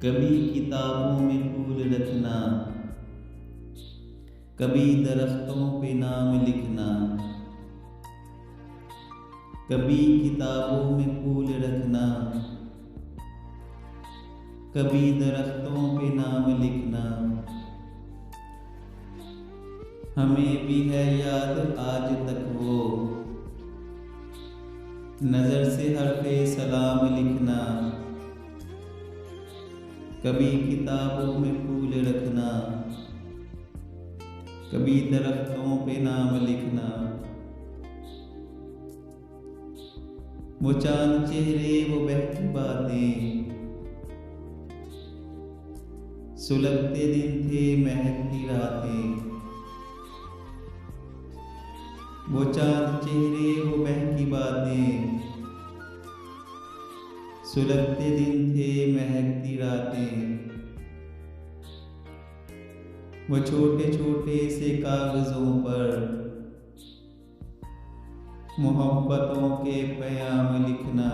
कभी किताबों में फूल रखना, कभी दरख्तों पे नाम लिखना। कभी किताबों में फूल रखना, कभी दरख्तों पे नाम लिखना। हमें भी है याद आज तक वो, नजर से हरफे सलाम लिखना। कभी किताबों में फूल रखना, कभी दरख्तों पे नाम लिखना। वो चांद चेहरे वो बहकी बातें, सुलगते दिन थे महकती रातें। वो चांद चेहरे वो बहकी बातें, सुलगते दिन थे महकती रातें। वो छोटे छोटे से कागजों पर मोहब्बतों के पैगाम लिखना।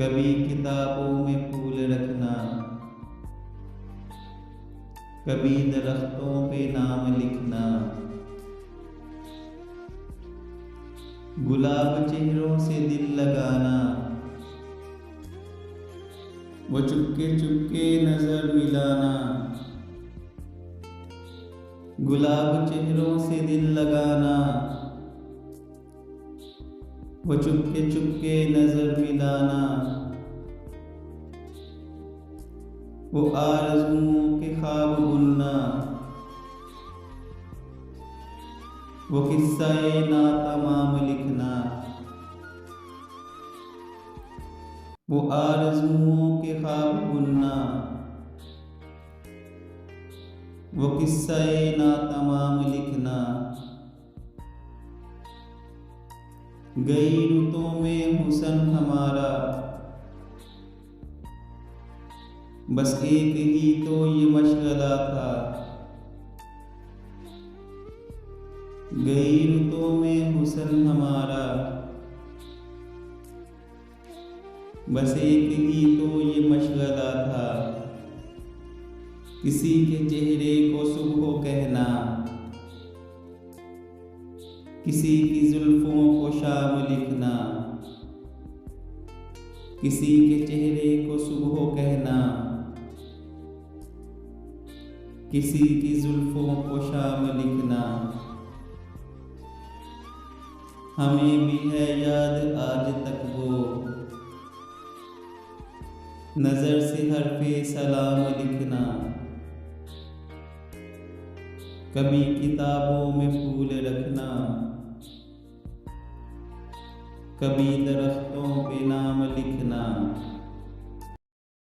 कभी किताबों में फूल रखना, कभी दरख्तों पे नाम लिखना। गुलाब चेहरों से दिल लगाना, वो चुपके चुपके नजर मिलाना। गुलाब चेहरों से दिल लगाना, वो चुपके चुपके नजर मिलाना। वो आरज़ुओं के ख्वाब बुनना, वो किस्सा-ए नातमाम लिखना। वो आरज़ुओं के ख्वाब बुनना, वो किस्सा-ए नातमाम लिखना। गई रुतों में हुस्न हमारा, बस एक ही तो ये मशगला था। गई रुतों में हुस्न हमारा, बस एक ही तो ये मशगला था। किसी के चेहरे को सुबह कहना, किसी की जुल्फों को शाम लिखना। किसी के चेहरे को सुबह कहना, किसी की जुल्फों को शाम लिखना। हमें भी है याद आज तक वो, नजर से हरफे सलाम लिखना। कभी किताबों में फूल रखना, कभी दरख्तों पे नाम लिखना।